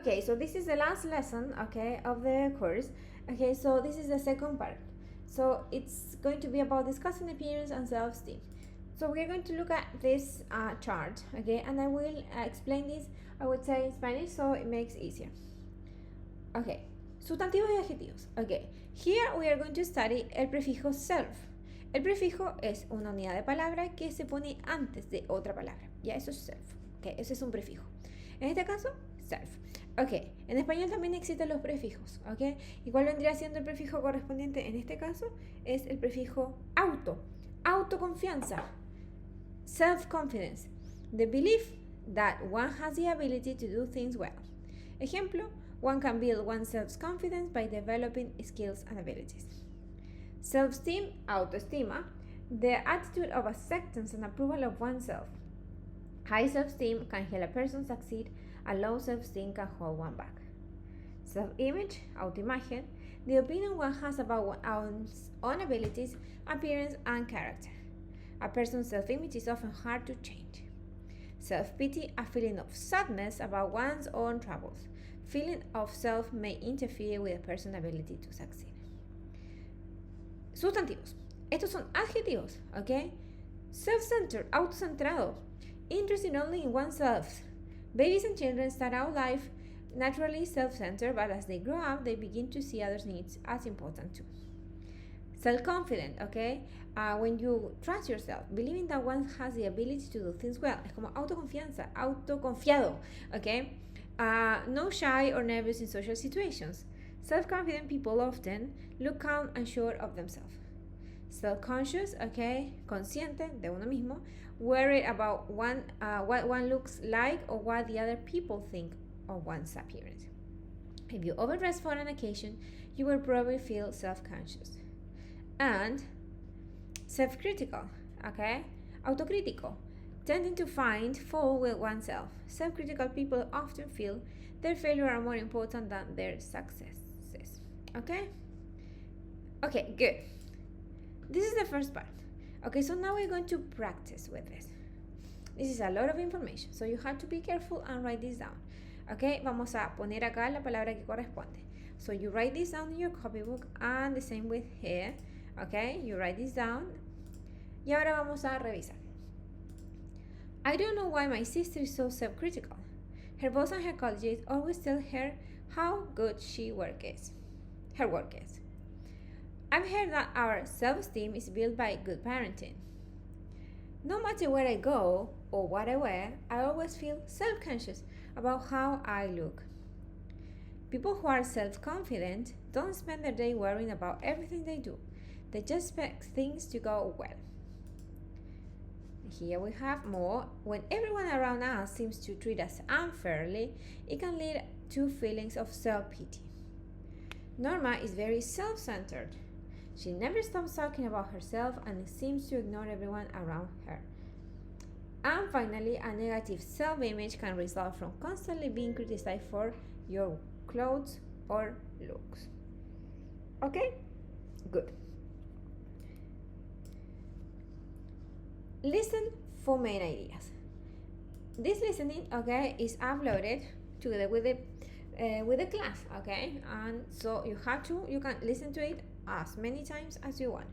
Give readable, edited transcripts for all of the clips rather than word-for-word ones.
Okay, so this is the last lesson, okay, of the course. Okay, so this is the second part. So it's going to be about discussing appearance and self-esteem. So we're going to look at this chart, okay, and I will explain this, I would say in Spanish, so it makes easier. Okay, sustantivos y adjetivos. Okay, here we are going to study el prefijo self. El prefijo es una unidad de palabra que se pone antes de otra palabra. Ya, eso es self. Ok, ese es un prefijo. En este caso, self. Ok, en español también existen los prefijos. Ok, ¿y cuál vendría siendo el prefijo correspondiente? En este caso es el prefijo auto. Autoconfianza. Self-confidence. The belief that one has the ability to do things well. Ejemplo, one can build one's self-confidence by developing skills and abilities. Self-esteem, autoestima, the attitude of acceptance and approval of oneself. High self-esteem can help a person succeed, and low self-esteem can hold one back. Self-image, autoimagen, the opinion one has about one's own abilities, appearance, and character. A person's self-image is often hard to change. Self-pity, a feeling of sadness about one's own troubles. Feeling of self may interfere with a person's ability to succeed. Sustantivos. Estos son adjetivos, ¿ok? Self-centered, autocentrado. Interested only in oneself. Babies and children start out life naturally self-centered, but as they grow up, they begin to see others' needs as important too. Self-confident, ¿ok? When you trust yourself, believing that one has the ability to do things well. Es como autoconfianza, autoconfiado, ¿ok? No shy or nervous in social situations. Self-confident people often look calm and sure of themselves. Self-conscious, okay, consciente de uno mismo, worried about what one looks like or what the other people think of one's appearance. If you overdress for an occasion, you will probably feel self-conscious. And self-critical, okay, autocrítico, tending to find fault with oneself. Self-critical people often feel their failures are more important than their successes. Okay? Okay, good. This is the first part. Okay, so now we're going to practice with this. This is a lot of information, so you have to be careful and write this down. Okay, vamos a poner acá la palabra que corresponde. So you write this down in your copybook and the same with here. Okay, you write this down. Y ahora vamos a revisar. I don't know why my sister is so self-critical. Her boss and her colleagues always tell her how good her work is. I've heard that our self-esteem is built by good parenting. No matter where I go or what I wear, I always feel self-conscious about how I look. People who are self-confident don't spend their day worrying about everything they do. They just expect things to go well. Here we have more. When everyone around us seems to treat us unfairly, it can lead to feelings of self-pity. Norma is very self-centered. She never stops talking about herself and seems to ignore everyone around her. And finally, a negative self-image can result from constantly being criticized for your clothes or looks. Okay? Good. Listen for main ideas. This listening, okay, is uploaded together with the class, okay, and so you can listen to it as many times as you want.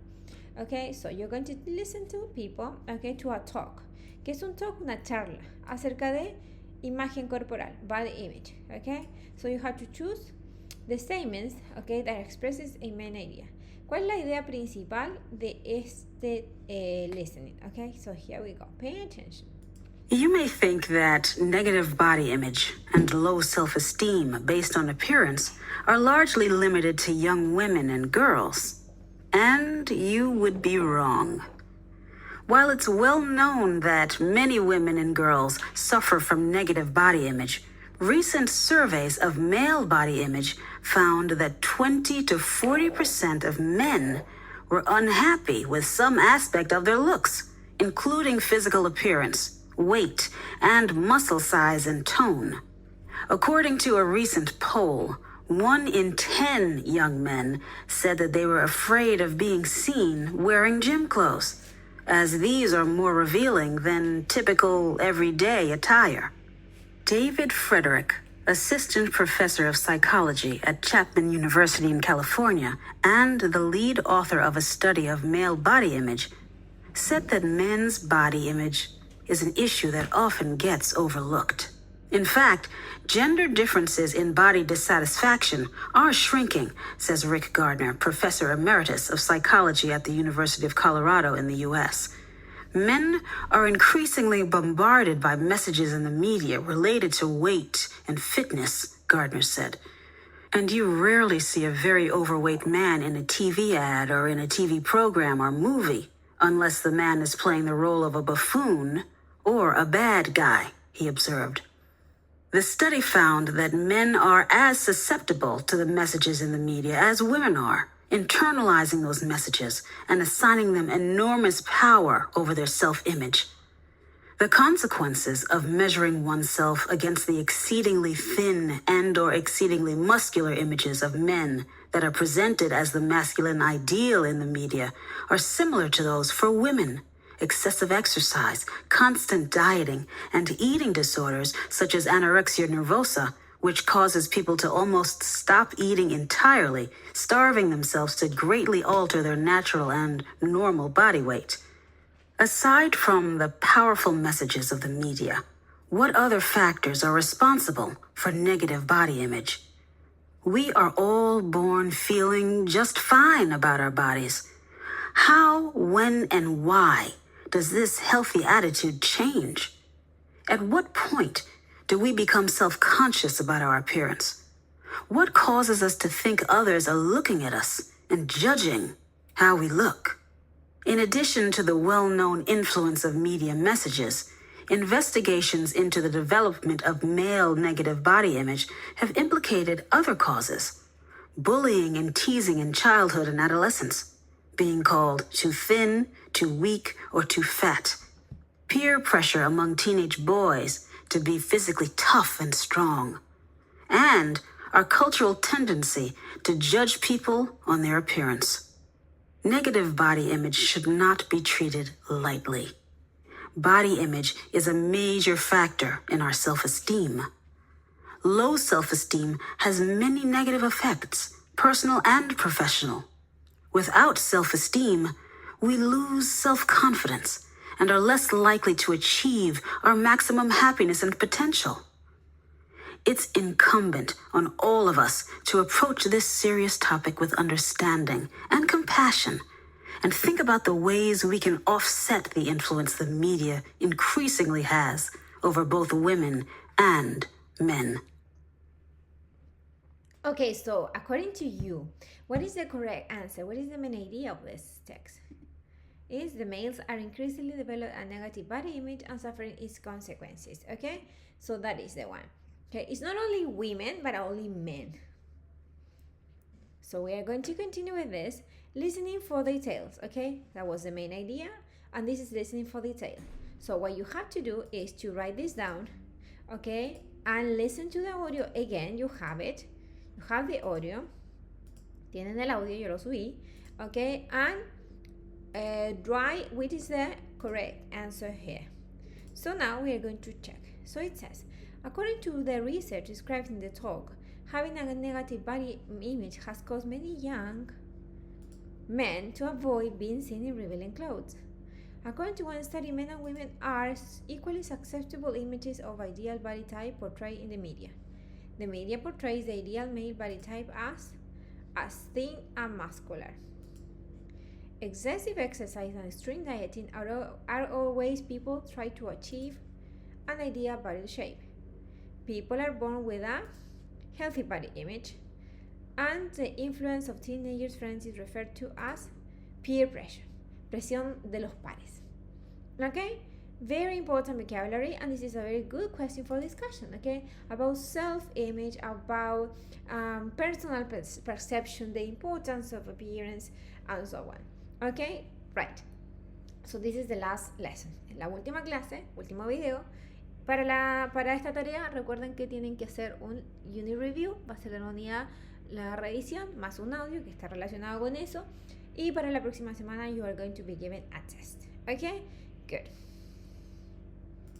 Okay, so you're going to listen to people, okay, to a talk. ¿Qué es un talk? Una charla acerca de imagen corporal, body image, okay. So you have to choose the statements, okay, that expresses a main idea. ¿Cuál es la idea principal de este listening? Okay, so here we go. Pay attention. You may think that negative body image and low self-esteem based on appearance are largely limited to young women and girls. And you would be wrong. While it's well known that many women and girls suffer from negative body image, recent surveys of male body image found that 20 to 40% of men were unhappy with some aspect of their looks, including physical appearance, weight, and muscle size and tone. According to a recent poll, 1 in 10 young men said that they were afraid of being seen wearing gym clothes, as these are more revealing than typical everyday attire. David Frederick, assistant professor of psychology at Chapman University in California and the lead author of a study of male body image, said that men's body image is an issue that often gets overlooked. In fact, gender differences in body dissatisfaction are shrinking, says Rick Gardner, professor emeritus of psychology at the University of Colorado in the U.S. Men are increasingly bombarded by messages in the media related to weight and fitness, Gardner said. And you rarely see a very overweight man in a TV ad or in a TV program or movie, unless the man is playing the role of a buffoon or a bad guy, he observed. The study found that men are as susceptible to the messages in the media as women are, internalizing those messages and assigning them enormous power over their self-image. The consequences of measuring oneself against the exceedingly thin and/or exceedingly muscular images of men that are presented as the masculine ideal in the media are similar to those for women. Excessive exercise, constant dieting, and eating disorders such as anorexia nervosa, which causes people to almost stop eating entirely, starving themselves to greatly alter their natural and normal body weight. Aside from the powerful messages of the media, what other factors are responsible for negative body image? We are all born feeling just fine about our bodies. How, when, and why does this healthy attitude change? At what point do we become self-conscious about our appearance? What causes us to think others are looking at us and judging how we look? In addition to the well-known influence of media messages, investigations into the development of male negative body image have implicated other causes: bullying and teasing in childhood and adolescence, being called too thin, too weak, or too fat, peer pressure among teenage boys to be physically tough and strong, and our cultural tendency to judge people on their appearance. Negative body image should not be treated lightly. Body image is a major factor in our self-esteem. Low self-esteem has many negative effects, personal and professional. Without self-esteem, we lose self-confidence and are less likely to achieve our maximum happiness and potential. It's incumbent on all of us to approach this serious topic with understanding and compassion and think about the ways we can offset the influence the media increasingly has over both women and men. Okay, so according to you, what is the correct answer? What is the main idea of this text? Is the males are increasingly develop a negative body image and suffering its consequences. Okay, so that is the one. Okay, it's not only women but only men. So we are going to continue with this, listening for details. Okay, that was the main idea, and this is listening for detail. So what you have to do is to write this down, okay, and listen to the audio again. You have it, you have the audio, tienen el audio, yo lo subí, okay, and write which is the correct answer here. So now we are going to check. So it says, according to the research described in the talk, having a negative body image has caused many young men to avoid being seen in revealing clothes. According to one study, men and women are equally susceptible images of ideal body type portrayed in the media. The media portrays the ideal male body type as thin and muscular. Excessive exercise and strict dieting are always people try to achieve an ideal body shape. People are born with a healthy body image, and the influence of teenagers' friends is referred to as peer pressure, presión de los pares. Okay, very important vocabulary, and this is a very good question for discussion. Okay, about self-image, about personal perception, the importance of appearance, and so on. Okay, right. So this is the last lesson. La última clase, último video. Para esta tarea, recuerden que tienen que hacer un unit review. Va a ser la unidad, la revisión, más un audio que está relacionado con eso. Y para la próxima semana, you are going to be given a test. Okay, good.